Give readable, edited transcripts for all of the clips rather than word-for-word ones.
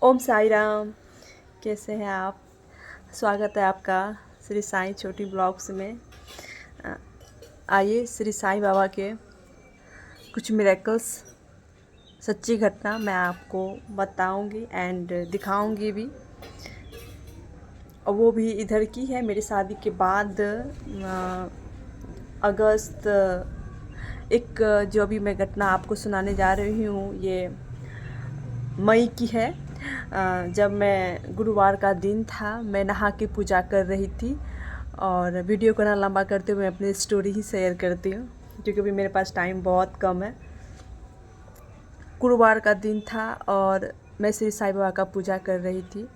ओम साई राम। कैसे हैं आप? स्वागत है आपका श्री साईं छोटी ब्लॉग्स में। अ, आइए श्री साईं बाबा के कुछ मिरेकल्स, सच्ची घटना मैं आपको बताऊंगी एंड दिखाऊंगी भी। और वो भी इधर की है, मेरी शादी के बाद अगस्त। एक जो अभी मैं घटना आपको सुनाने जा रही हूँ ये मई की है। जब मैं गुरुवार का दिन था, मैं नहा के पूजा कर रही थी। और वीडियो को ना लंबा करते हुए मैं अपनी स्टोरी ही शेयर करती हूँ, क्योंकि अभी मेरे पास टाइम बहुत कम है। गुरुवार का दिन था और मैं श्री साईं बाबा का पूजा कर रही थी।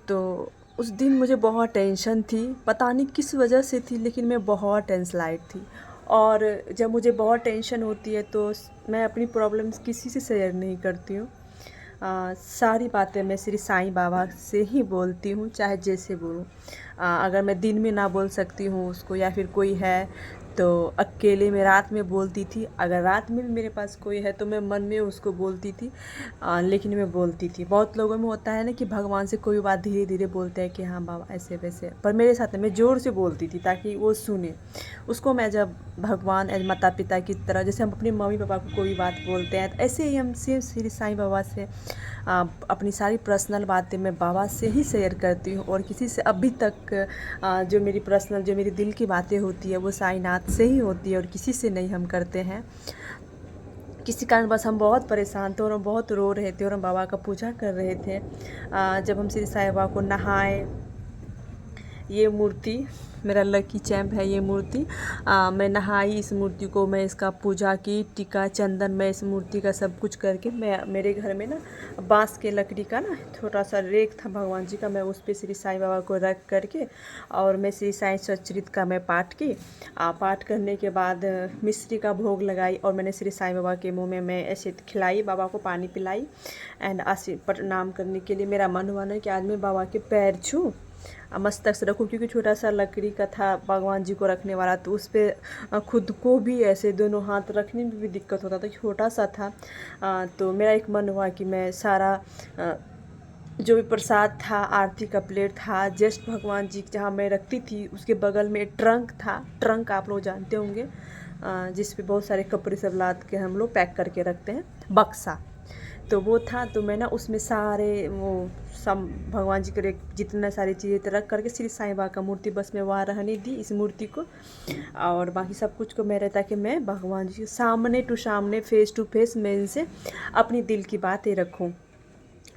तो उस दिन मुझे बहुत टेंशन थी, पता नहीं किस वजह से थी, लेकिन मैं बहुत टेंशलाइट थी। और जब मुझे बहुत टेंशन होती है तो मैं अपनी प्रॉब्लम्स किसी से शेयर नहीं करती हूँ। सारी बातें मैं श्री साईं बाबा से ही बोलती हूँ, चाहे जैसे बोलूँ। अगर मैं दिन में ना बोल सकती हूँ उसको, या फिर कोई है तो अकेले में रात में बोलती थी। अगर रात में भी मेरे पास कोई है तो मैं मन में उसको बोलती थी। लेकिन मैं बोलती थी। बहुत लोगों में होता है ना कि भगवान से कोई बात धीरे धीरे बोलते हैं कि हाँ बाबा ऐसे वैसे, पर मेरे साथ मैं ज़ोर से बोलती थी ताकि वो सुने उसको। मैं जब भगवान एज माता पिता की तरह, जैसे हम अपने मम्मी पापा को कोई बात बोलते हैं, तो ऐसे ही हम सेम श्री साईं बाबा से अपनी सारी पर्सनल बातें मैं बाबा से ही शेयर करती हूँ। और किसी से अभी तक जो मेरी पर्सनल, जो मेरी दिल की बातें होती है वो साईनाथ से ही होती है, और किसी से नहीं हम करते हैं। किसी कारण बस हम बहुत परेशान थे और हम बहुत रो रहे थे और हम बाबा का पूजा कर रहे थे। जब हम श्री साईं बाबा को नहाए, ये मूर्ति मेरा लकी चैम्प है। ये मूर्ति मैं नहाई, इस मूर्ति को मैं इसका पूजा की, टीका चंदन मैं इस मूर्ति का सब कुछ करके, मैं मेरे घर में ना बांस के लकड़ी का ना छोटा सा रेक था भगवान जी का, मैं उस पर श्री साईं बाबा को रख करके और मैं श्री साईं सच्चरित का मैं पाठ की। पाठ करने के बाद मिश्री का भोग लगाई और मैंने श्री साईं बाबा के मुँह में मैं ऐसे खिलाई, बाबा को पानी पिलाई। एंड प्रणाम करने के लिए मेरा मन हुआ ना कि आज मैं बाबा के पैर छूँ, मस्तक से रखूँ, क्योंकि छोटा सा लकड़ी का था भगवान जी को रखने वाला, तो उस पर खुद को भी ऐसे दोनों हाथ रखने में भी दिक्कत होता था, छोटा सा था। तो मेरा एक मन हुआ कि मैं सारा जो भी प्रसाद था, आरती का प्लेट था, जस्ट भगवान जी जहाँ मैं रखती थी उसके बगल में ट्रंक था। ट्रंक आप लोग जानते होंगे, जिस पे बहुत सारे कपड़े सब लाद के हम लोग पैक करके रखते हैं, बक्सा। तो वो था, तो मैं ना उसमें सारे वो सब भगवान जी के जितना सारी चीज़ें रख करके श्री साईं बाबा का मूर्ति बस मैं वहाँ रहने दी, इस मूर्ति को। और बाकी सब कुछ को मैं रहता कि मैं भगवान जी के सामने टू सामने, फेस टू फेस मैं इनसे अपनी दिल की बातें रखूँ।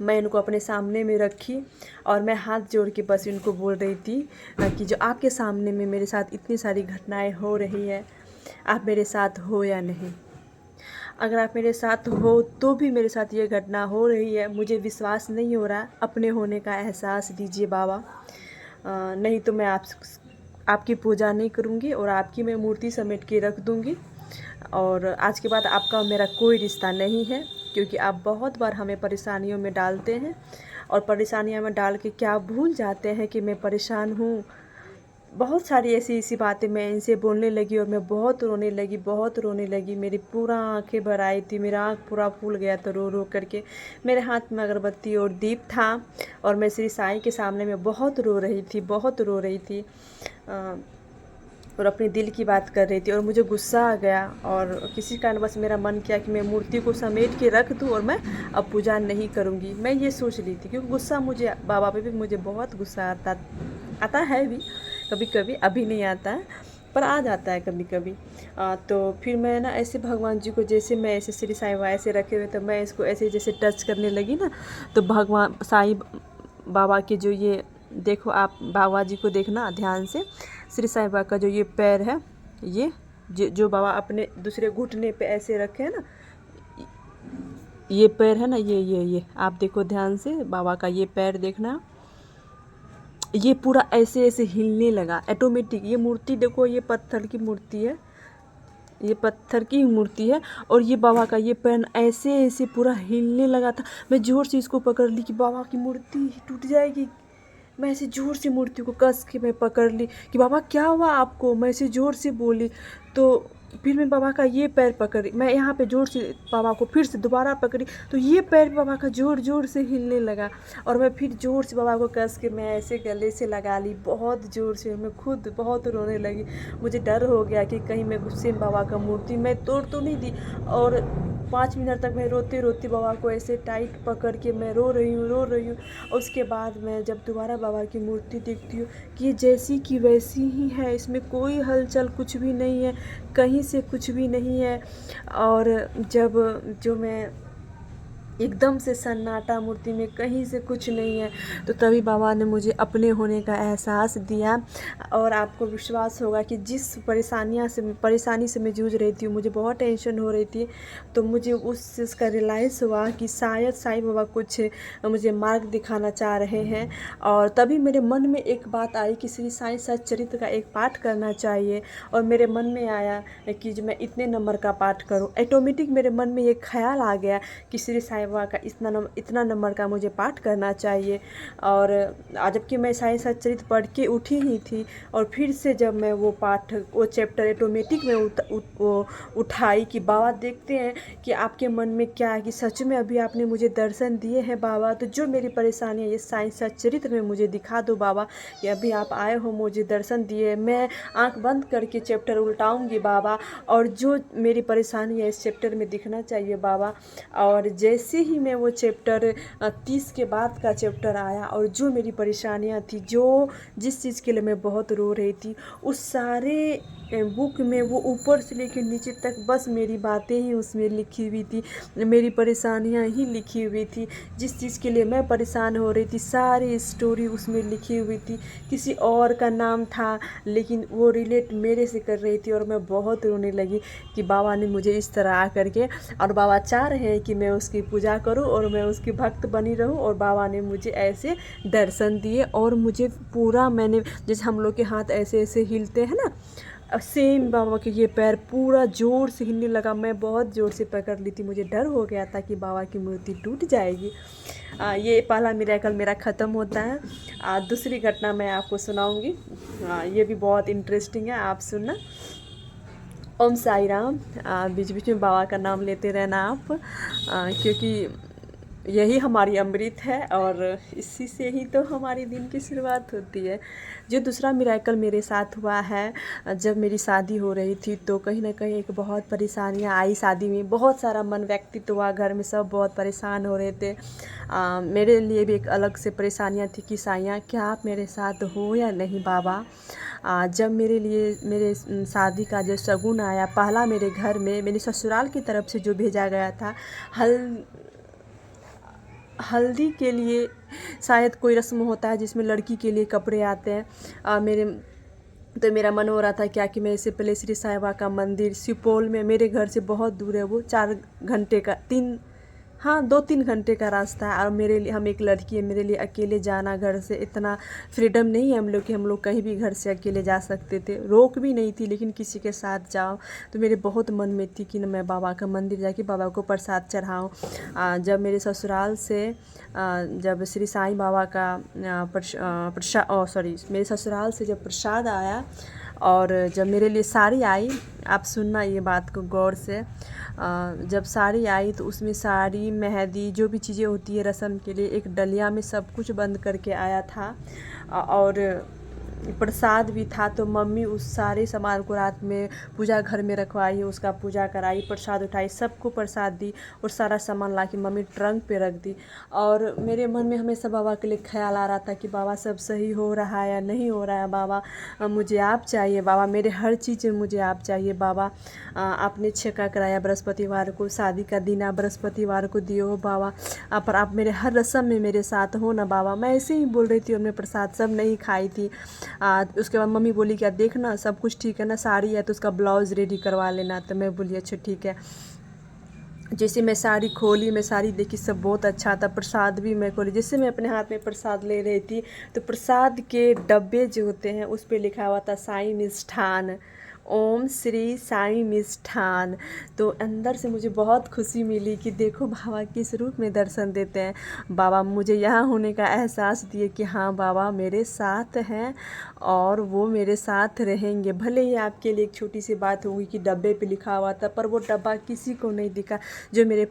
मैं इनको अपने सामने में रखी और मैं हाथ जोड़ के बस इनको बोल रही थी कि जो आपके सामने में मेरे साथ इतनी सारी घटनाएं हो रही है, आप मेरे साथ हो या नहीं। अगर आप मेरे साथ हो तो भी मेरे साथ ये घटना हो रही है, मुझे विश्वास नहीं हो रहा, अपने होने का एहसास दीजिए बाबा। नहीं तो मैं आपकी पूजा नहीं करूँगी और आपकी मैं मूर्ति समेट के रख दूँगी। और आज के बाद आपका मेरा कोई रिश्ता नहीं है, क्योंकि आप बहुत बार हमें परेशानियों में डालते हैं और परेशानियों में डाल के क्या भूल जाते हैं कि मैं परेशान हूँ। बहुत सारी ऐसी ऐसी बातें मैं इनसे बोलने लगी और मैं बहुत रोने लगी, बहुत रोने लगी। मेरी पूरा आंखें भर आई थी, मेरा आँख पूरा फूल गया था रो रो करके। मेरे हाथ में अगरबत्ती और दीप था और मैं श्री साईं के सामने में बहुत रो रही थी, बहुत रो रही थी और अपने दिल की बात कर रही थी। और मुझे गुस्सा आ गया और किसी कारण बस मेरा मन किया कि मैं मूर्ति को समेट के रख दूँ और मैं अब पूजा नहीं करूँगी। मैं ये सोच रही थी, क्योंकि गुस्सा मुझे बाबा पे भी मुझे बहुत गुस्सा आता है भी कभी कभी, अभी नहीं आता है पर आ जाता है कभी कभी। तो फिर मैं ना ऐसे भगवान जी को, जैसे मैं ऐसे श्री साईं बाबा ऐसे रखे हुए, तो मैं इसको ऐसे जैसे टच करने लगी ना, तो भगवान साईं बाबा के जो ये देखो, आप बाबा जी को देखना ध्यान से, श्री साईं बाबा का जो ये पैर है, ये जो बाबा अपने दूसरे घुटने पे ऐसे रखे हैं ना, ये पैर है ना, ये आप देखो ध्यान से, बाबा का ये पैर देखना, ये पूरा ऐसे ऐसे हिलने लगा ऑटोमेटिक। ये मूर्ति देखो, ये पत्थर की मूर्ति है, ये पत्थर की मूर्ति है, और ये बाबा का ये पैर ऐसे ऐसे पूरा हिलने लगा था। मैं जोर से इसको पकड़ ली कि बाबा की मूर्ति टूट जाएगी। मैं ऐसे ज़ोर से मूर्ति को कस के मैं पकड़ ली कि बाबा क्या हुआ आपको, मैं ऐसे ज़ोर से बोली। तो फिर मैं बाबा का ये पैर पकड़ी, मैं यहाँ पे ज़ोर से बाबा को फिर से दोबारा पकड़ी, तो ये पैर बाबा का ज़ोर ज़ोर से हिलने लगा। और मैं फिर ज़ोर से बाबा को कस के मैं ऐसे गले से लगा ली बहुत ज़ोर से। मैं खुद बहुत रोने लगी। मुझे डर हो गया कि कहीं मैं गुस्से में बाबा का मूर्ति मैं तोड़ तो नहीं दी। और 5 मिनट तक मैं रोते रोते बाबा को ऐसे टाइट पकड़ के मैं रो रही हूँ, रो रही हूँ। उसके बाद मैं जब दोबारा बाबा की मूर्ति देखती हूँ कि ये जैसी की वैसी ही है, इसमें कोई हलचल कुछ भी नहीं है, कहीं से कुछ भी नहीं है। और जब जो मैं एकदम से सन्नाटा, मूर्ति में कहीं से कुछ नहीं है, तो तभी बाबा ने मुझे अपने होने का एहसास दिया। और आपको विश्वास होगा कि जिस परेशानी से मैं जूझ रही थी, मुझे बहुत टेंशन हो रही थी, तो मुझे उस चीज़ का रियलाइज़ हुआ कि शायद साईं बाबा कुछ मुझे मार्ग दिखाना चाह रहे हैं। और तभी मेरे मन में एक बात आई कि श्री साईं सच्चरित्र का एक पाठ करना चाहिए। और मेरे मन में आया कि जो मैं इतने नंबर का पाठ करूं, ऑटोमेटिक मेरे मन में ये ख्याल आ गया कि श्री साईं बाबा का इतना नंबर का मुझे पाठ करना चाहिए। और जबकि मैं साईं सच्चरित्र पढ़ के उठी ही थी, और फिर से जब मैं वो चैप्टर ऑटोमेटिक में उठाई कि बाबा देखते हैं कि आपके मन में क्या है, कि सच में अभी आपने मुझे दर्शन दिए हैं बाबा, तो जो मेरी परेशानी है ये साईं सच्चरित्र में मुझे दिखा दो बाबा, कि अभी आप आए हो, मुझे दर्शन दिए, मैं आंख बंद करके चैप्टर उल्टाऊंगी बाबा, और जो मेरी परेशानी है इस चैप्टर में दिखना चाहिए बाबा। और जैसे ही मैं वो चैप्टर 30 के बाद का चैप्टर आया, और जो मेरी परेशानियाँ थी, जिस चीज़ के लिए मैं बहुत रो रही थी, उस सारे बुक में वो ऊपर से लेकर नीचे तक बस मेरी बातें ही उसमें लिखी हुई थी, मेरी परेशानियाँ ही लिखी हुई थी। जिस चीज़ के लिए मैं परेशान हो रही थी, सारी स्टोरी उसमें लिखी हुई थी। किसी और का नाम था, लेकिन वो रिलेट मेरे से कर रही थी। और मैं बहुत रोने लगी कि बाबा ने मुझे इस तरह आकर के, और बाबा चाह रहे हैं कि मैं उसकी पूजा करूं और मैं उसकी भक्त बनी रहूं। और बाबा ने मुझे ऐसे दर्शन दिए, और मुझे पूरा, मैंने जैसे हम लोग के हाथ ऐसे ऐसे हिलते हैं ना, सेम बाबा के ये पैर पूरा ज़ोर से हिलने लगा। मैं बहुत ज़ोर से पकड़ ली थी, मुझे डर हो गया था कि बाबा की मूर्ति टूट जाएगी। ये पहला मिरेकल मेरा ख़त्म होता है। दूसरी घटना मैं आपको सुनाऊंगी। ये भी बहुत इंटरेस्टिंग है, आप सुनना। ओम साई राम। बीच बीच में बाबा का नाम लेते रहना आप, क्योंकि यही हमारी अमृत है, और इसी से ही तो हमारी दिन की शुरुआत होती है। जो दूसरा मिरेकल मेरे साथ हुआ है, जब मेरी शादी हो रही थी, तो कहीं ना कहीं एक बहुत परेशानियाँ आई शादी में। बहुत सारा मन व्यक्तित हुआ, घर में सब बहुत परेशान हो रहे थे। मेरे लिए भी एक अलग से परेशानियाँ थी कि साईं क्या आप मेरे साथ हो या नहीं बाबा। जब मेरे शादी का जो शगुन आया, पहला मेरे घर में मेरे ससुराल की तरफ से जो भेजा गया था, हल्दी के लिए शायद कोई रस्म होता है जिसमें लड़की के लिए कपड़े आते हैं। मेरा मन हो रहा था क्या कि मैं इससे पहले श्री साईं बाबा का मंदिर सुपौल में, मेरे घर से बहुत दूर है वो, 4 घंटे का 2-3 घंटे का रास्ता है। और मेरे लिए, हम एक लड़की है, मेरे लिए अकेले जाना, घर से इतना फ्रीडम नहीं है हम लोग कि हम लोग कहीं भी घर से अकेले जा सकते थे। रोक भी नहीं थी, लेकिन किसी के साथ जाओ। तो मेरे बहुत मन में थी कि मैं बाबा का मंदिर जाके बाबा को प्रसाद चढ़ाऊँ। जब मेरे ससुराल से जब श्री साईं बाबा का मेरे ससुराल से जब प्रसाद आया, और जब मेरे लिए साड़ी आई, आप सुनना ये बात को गौर से। जब साड़ी आई तो उसमें साड़ी, मेहंदी, जो भी चीज़ें होती है रस्म के लिए, एक डलिया में सब कुछ बंद करके आया था। और प्रसाद भी था। तो मम्मी उस सारे सामान को रात में पूजा घर में रखवाई, उसका पूजा कराई, प्रसाद उठाई, सबको प्रसाद दी, और सारा सामान ला के मम्मी ट्रंक पे रख दी। और मेरे मन में हमेशा बाबा के लिए ख्याल आ रहा था कि बाबा सब सही हो रहा है या नहीं हो रहा है बाबा, मुझे आप चाहिए बाबा, मेरे हर चीज़ में मुझे आप चाहिए बाबा। आपने छेका कराया बृहस्पतिवार को, शादी का दिन आप बृहस्पतिवार को दिए हो बाबा, पर आप मेरे हर रस्म में मेरे साथ हो ना बाबा। मैं ऐसे ही बोल रही थी, और मैं प्रसाद सब नहीं खाई थी। उसके बाद मम्मी बोली क्या देखना सब कुछ ठीक है ना, साड़ी है तो उसका ब्लाउज़ रेडी करवा लेना। तो मैं बोली अच्छा ठीक है। जैसे मैं साड़ी खोली, मैं साड़ी देखी, सब बहुत अच्छा था। प्रसाद भी मैं खोली, जैसे मैं अपने हाथ में प्रसाद ले रही थी, तो प्रसाद के डब्बे जो होते हैं उस पर लिखा हुआ था साईं मिष्ठान। ओम श्री साईं मिष्ठान। तो अंदर से मुझे बहुत खुशी मिली कि देखो बाबा किस रूप में दर्शन देते हैं। बाबा मुझे यहाँ होने का एहसास दिए कि हाँ बाबा मेरे साथ हैं और वो मेरे साथ रहेंगे। भले ही आपके लिए एक छोटी सी बात होगी कि डब्बे पे लिखा हुआ था, पर वो डब्बा किसी को नहीं दिखा। जो मेरे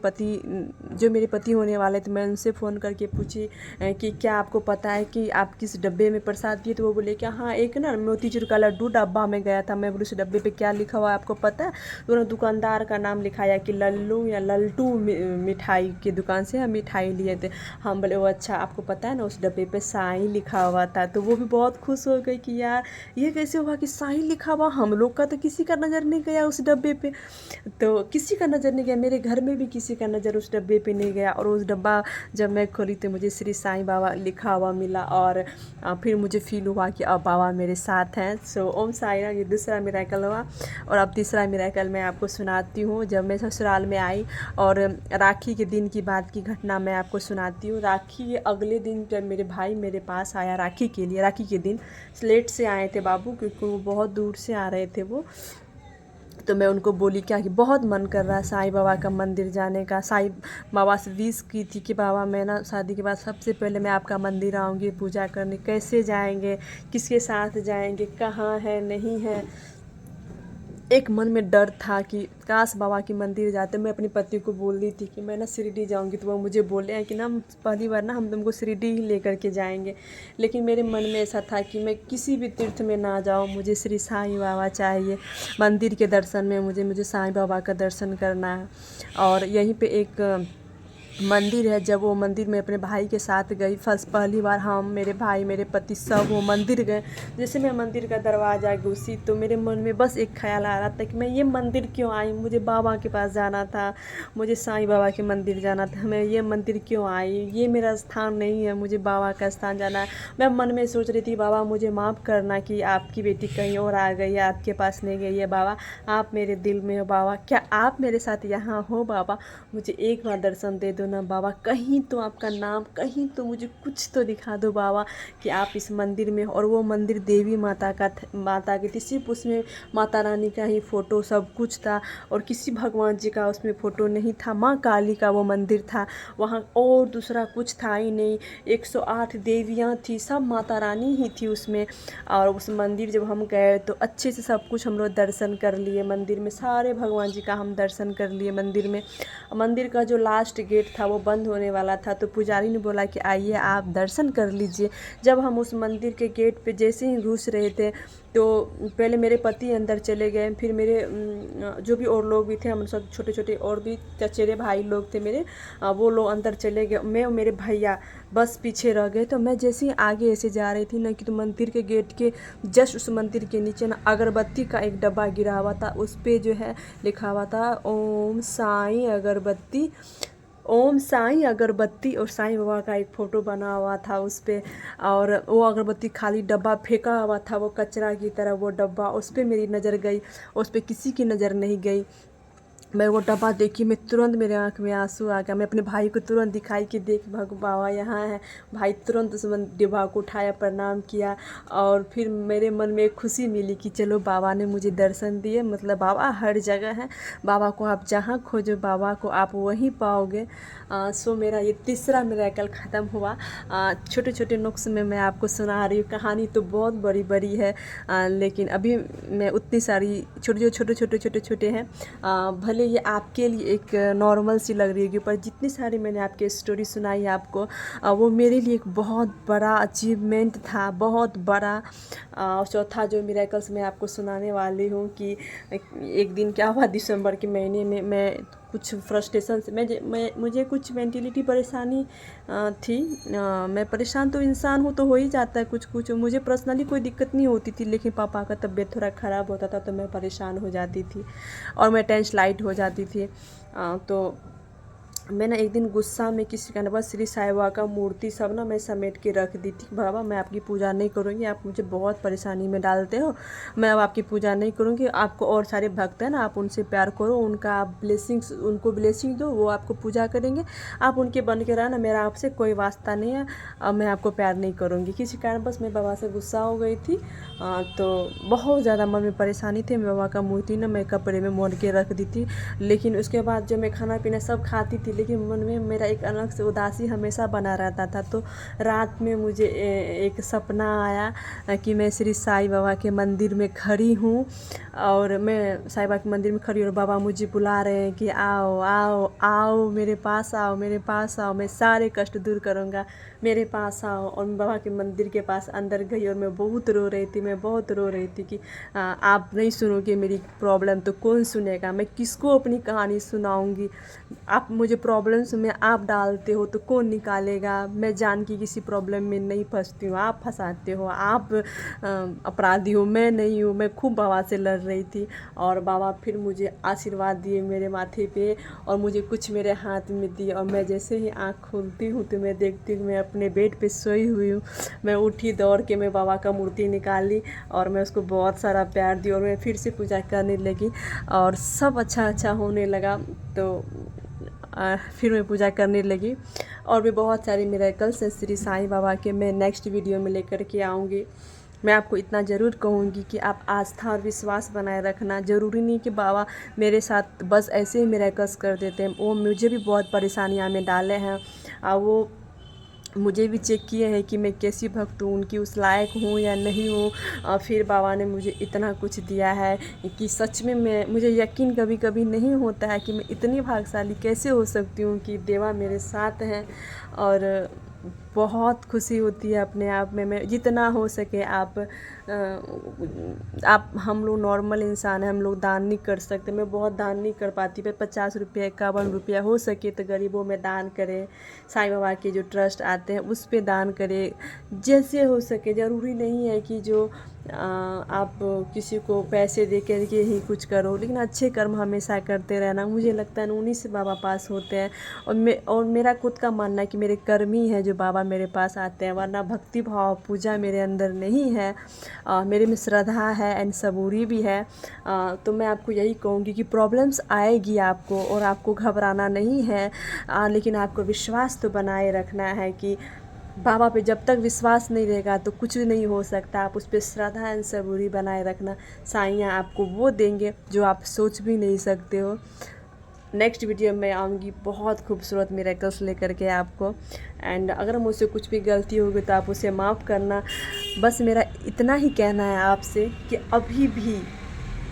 पति होने वाले थे, मैं उनसे फ़ोन करके पूछी कि क्या आपको पता है कि आप किस डब्बे में प्रसाद दिए? तो वो बोले कि हाँ एक ना मोतीचूर का लड्डू डब्बा में गया था। मैं बोली उस डब्बे पे क्या लिखा हुआ है आपको पता है? तो उन्होंने दुकानदार का नाम लिखाया कि लल्लू या लल्टू मिठाई की दुकान से हम मिठाई लिए थे। हम बोले वो अच्छा, आपको पता है ना उस डब्बे पे साईं लिखा हुआ था। तो वो भी बहुत खुश हो गई कि यार ये कैसे हुआ कि साईं लिखा हुआ, हम लोग का तो किसी का नज़र नहीं गया उस डब्बे पे। तो किसी का नज़र नहीं गया, मेरे घर में भी किसी का नज़र उस डब्बे पे नहीं गया। और उस डब्बा जब मैं खोली तो मुझे श्री साईं बाबा लिखा हुआ मिला और फिर मुझे फील हुआ कि अब बाबा मेरे साथ हैं। सो ओम साईं राम। ये दूसरा मिरेकल हुआ। और अब तीसरा मिरेकल मैं आपको सुनाती हूँ। जब मैं ससुराल में आई और राखी के दिन की बात की घटना मैं आपको सुनाती हूँ। राखी के अगले दिन जब मेरे भाई मेरे पास आया राखी के लिए, राखी के दिन लेट से आए थे बाबू, क्योंकि वो बहुत दूर से आ रहे थे वो। तो मैं उनको बोली क्या कि बहुत मन कर रहा है साईं बाबा का मंदिर जाने का। साईं बाबा से विश की थी कि बाबा मैं ना शादी के बाद सबसे पहले मैं आपका मंदिर आऊँगी पूजा करने। कैसे जाएंगे, किसके साथ जाएंगे, कहाँ है नहीं है। एक मन में डर था कि काश बाबा की मंदिर जाते। मैं अपने पति को बोल रही थी कि मैं ना शिरडी जाऊंगी। तो वो मुझे बोले हैं कि ना पहली बार ना हम तुमको शिरडी ही लेकर के जाएंगे। लेकिन मेरे मन में ऐसा था कि मैं किसी भी तीर्थ में ना जाऊं, मुझे श्री साईं बाबा चाहिए। मंदिर के दर्शन में मुझे साईं बाबा का दर्शन करना है। और यहीं पे एक मंदिर है। जब वो मंदिर में अपने भाई के साथ गई फर्स्ट पहली बार, हम मेरे भाई मेरे पति सब वो मंदिर गए। जैसे मैं मंदिर का दरवाज़ा घुसी तो मेरे मन में बस एक ख्याल आ रहा था कि मैं ये मंदिर क्यों आई, मुझे बाबा के पास जाना था, मुझे साईं बाबा के मंदिर जाना था। मैं ये मंदिर क्यों आई, ये मेरा स्थान नहीं है, मुझे बाबा का स्थान जाना है। मैं मन में सोच रही थी बाबा मुझे माफ़ करना कि आपकी बेटी कहीं और आ गई है, आपके पास नहीं गई है। बाबा आप मेरे दिल में हो, बाबा क्या आप मेरे साथ यहाँ हो? बाबा मुझे एक बार दर्शन दे दो ना बाबा, कहीं तो आपका नाम, कहीं तो मुझे कुछ तो दिखा दो बाबा कि आप इस मंदिर में। और वो मंदिर देवी माता की थी। सिर्फ उसमें माता रानी का ही फ़ोटो सब कुछ था और किसी भगवान जी का उसमें फ़ोटो नहीं था। माँ काली का वो मंदिर था वहाँ, और दूसरा कुछ था ही नहीं। 108 देवियाँ थी, सब माता रानी ही थी उसमें। और उस मंदिर जब हम गए तो अच्छे से सब कुछ हम लोग दर्शन कर लिए। मंदिर में सारे भगवान जी का हम दर्शन कर लिए। मंदिर का जो लास्ट गेट था वो बंद होने वाला था, तो पुजारी ने बोला कि आइए आप दर्शन कर लीजिए। जब हम उस मंदिर के गेट पे जैसे ही घुस रहे थे तो पहले मेरे पति अंदर चले गए, फिर मेरे जो भी और लोग भी थे, हम सब छोटे छोटे और भी चचेरे भाई लोग थे मेरे, वो लोग अंदर चले गए। मैं और मेरे भैया बस पीछे रह गए। तो मैं जैसे ही आगे ऐसे जा रही थी ना कि तो मंदिर के गेट के जस्ट उस मंदिर के नीचे ना अगरबत्ती का एक डब्बा गिरा हुआ था। उस पर जो है लिखा हुआ था ओम साईं अगरबत्ती, ओम साईं अगरबत्ती, और साईं बाबा का एक फ़ोटो बना हुआ था उस पर। और वो अगरबत्ती खाली डब्बा फेंका हुआ था, वो कचरा की तरह वो डब्बा, उस पर मेरी नज़र गई, उस पर किसी की नज़र नहीं गई। मैं वो डब्बा देखी, मैं तुरंत मेरे आँख में आंसू आ गया। मैं अपने भाई को तुरंत दिखाई कि देख बाबा यहाँ है। भाई तुरंत उस डिब्बा को उठाया, प्रणाम किया। और फिर मेरे मन में एक खुशी मिली कि चलो बाबा ने मुझे दर्शन दिए, मतलब बाबा हर जगह है। बाबा को आप जहाँ खोजो बाबा को आप वहीं पाओगे। सो मेरा ये तीसरा मिरेकल ख़त्म हुआ। छोटे छोटे नुक्स में मैं आपको सुना रही हूँ, कहानी तो बहुत बड़ी बड़ी है। लेकिन अभी मैं उतनी सारी छोटे छोटे हैं। भले ये आपके लिए एक नॉर्मल सी लग रही होगी, पर जितनी सारी मैंने आपकी स्टोरी सुनाई आपको, वो मेरे लिए एक बहुत बड़ा अचीवमेंट था, बहुत बड़ा। चौथा जो मिरेकल्स मैं आपको सुनाने वाली हूँ कि एक दिन क्या हुआ, दिसंबर के महीने में मैं कुछ फ्रस्ट्रेशन से मुझे कुछ मेंटलिटी परेशानी थी। मैं परेशान तो इंसान हूँ, तो हो ही जाता है कुछ कुछ। मुझे पर्सनली कोई दिक्कत नहीं होती थी, लेकिन पापा का तबीयत थोड़ा ख़राब होता था तो मैं परेशान हो जाती थी और मैं टेंस लाइट हो जाती थी। तो मैं ना एक दिन गुस्सा में किसी का ना बस श्री साईं बाबा का मूर्ति सब ना मैं समेट के रख दी थी। बाबा मैं आपकी पूजा नहीं करूँगी, आप मुझे बहुत परेशानी में डालते हो, मैं अब आपकी पूजा नहीं करूँगी। आपको और सारे भक्त हैं ना, आप उनसे प्यार करो, उनका आप ब्लेसिंग्स उनको ब्लेसिंग दो, वो आपको पूजा करेंगे, आप उनके बन के रहना, मेरा आपसे कोई वास्ता नहीं है, अब मैं आपको प्यार नहीं करूँगी। किसी कारण बस मैं बाबा से गुस्सा हो गई थी। तो बहुत ज़्यादा मन में परेशानी थी। मैं बाबा का मूर्ति ना मैं कपड़े में मोड़ के रख दी थी। लेकिन उसके बाद जब मैं खाना पीना सब खाती थी, लेकिन मन में मेरा एक अलग से उदासी हमेशा बना रहता था। तो रात में मुझे एक सपना आया कि मैं श्री साईं बाबा के मंदिर में खड़ी हूँ, और मैं साईं बाबा के मंदिर में खड़ी हूँ और बाबा मुझे बुला रहे हैं कि आओ आओ आओ मेरे पास आओ, मेरे पास आओ, मैं सारे कष्ट दूर करूँगा, मेरे पास आओ। और मैं बाबा के मंदिर के पास अंदर गई और मैं बहुत रो रही थी, मैं बहुत रो रही थी कि आप नहीं सुनोगे मेरी प्रॉब्लम तो कौन सुनेगा, मैं किसको अपनी कहानी सुनाऊंगी, आप मुझे प्रॉब्लम्स में आप डालते हो तो कौन निकालेगा, मैं जान की किसी प्रॉब्लम में नहीं फंसती हूँ, आप फंसाते हो, आप अपराधी हो, मैं नहीं हूँ। मैं खूब बाबा से लड़ रही थी और बाबा फिर मुझे आशीर्वाद दिए मेरे माथे पे और मुझे कुछ मेरे हाथ में दिए, और मैं जैसे ही आँख खोलती हूँ तो मैं देखती हूँ मैं अपने बेड पे सोई हुई हूँ। मैं उठी, दौड़ के मैं बाबा का मूर्ति निकाली और मैं उसको बहुत सारा प्यार दी और मैं फिर से पूजा करने लगी और सब अच्छा अच्छा होने लगा। तो फिर मैं पूजा करने लगी और भी बहुत सारे मिरेकल्स हैं श्री साईं बाबा के, मैं नेक्स्ट वीडियो में लेकर के आऊँगी। मैं आपको इतना ज़रूर कहूँगी कि आप आस्था और विश्वास बनाए रखना। ज़रूरी नहीं कि बाबा मेरे साथ बस ऐसे ही मिरेकल्स कर देते हैं, वो मुझे भी बहुत परेशानियाँ में डाले हैं और वो मुझे भी चेक किए हैं कि मैं कैसी भक्त हूँ, उनकी उस लायक हूँ या नहीं हूँ। और फिर बाबा ने मुझे इतना कुछ दिया है कि सच में मुझे यकीन कभी कभी नहीं होता है कि मैं इतनी भाग्यशाली कैसे हो सकती हूँ कि देवा मेरे साथ हैं। और बहुत खुशी होती है अपने आप में। मैं जितना हो सके आप हम लोग नॉर्मल इंसान हैं, हम लोग दान नहीं कर सकते, मैं बहुत दान नहीं कर पाती, पर 50 रुपया 51 रुपया हो सके तो गरीबों में दान करें, साईं बाबा के जो ट्रस्ट आते हैं उस पे दान करें, जैसे हो सके। ज़रूरी नहीं है कि जो आप किसी को पैसे दे करके ही कुछ करो, लेकिन अच्छे कर्म हमेशा करते रहना। मुझे लगता है उन्हीं से बाबा पास होते हैं और मेरा खुद का मानना है कि मेरे कर्म ही है जो बाबा मेरे पास आते हैं, वरना भक्ति भाव पूजा मेरे अंदर नहीं है। मेरे में श्रद्धा है एंड सबूरी भी है। तो मैं आपको यही कहूँगी कि प्रॉब्लम्स आएगी आपको और आपको घबराना नहीं है, लेकिन आपको विश्वास तो बनाए रखना है कि बाबा पे जब तक विश्वास नहीं रहेगा तो कुछ नहीं हो सकता। आप उस पर श्रद्धा एंड सबूरी बनाए रखना, साईं आपको वो देंगे जो आप सोच भी नहीं सकते हो। नेक्स्ट वीडियो में आऊँगी बहुत खूबसूरत मिरेकल्स लेकर के आपको। एंड अगर मुझसे कुछ भी गलती होगी तो आप उसे माफ़ करना। बस मेरा इतना ही कहना है आपसे कि अभी भी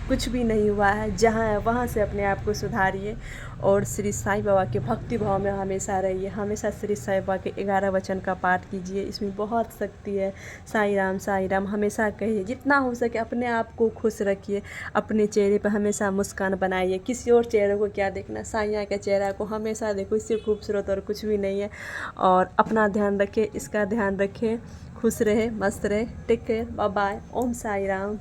कुछ भी नहीं हुआ है, जहाँ है वहाँ से अपने आप को सुधारिए और श्री साईं बाबा के भक्ति भाव में हमेशा रहिए। हमेशा श्री साईं बाबा के 11 वचन का पाठ कीजिए, इसमें बहुत शक्ति है। साईं राम हमेशा कहिए, जितना हो सके अपने आप को खुश रखिए, अपने चेहरे पर हमेशा मुस्कान बनाइए। किसी और चेहरे को क्या देखना, साईं के चेहरा को हमेशा देखो, इससे खूबसूरत और कुछ भी नहीं है। और अपना ध्यान रखें, इसका ध्यान रखें, खुश रहे, मस्त रहे। टेक केयर, बाय बाय, ओम साई राम।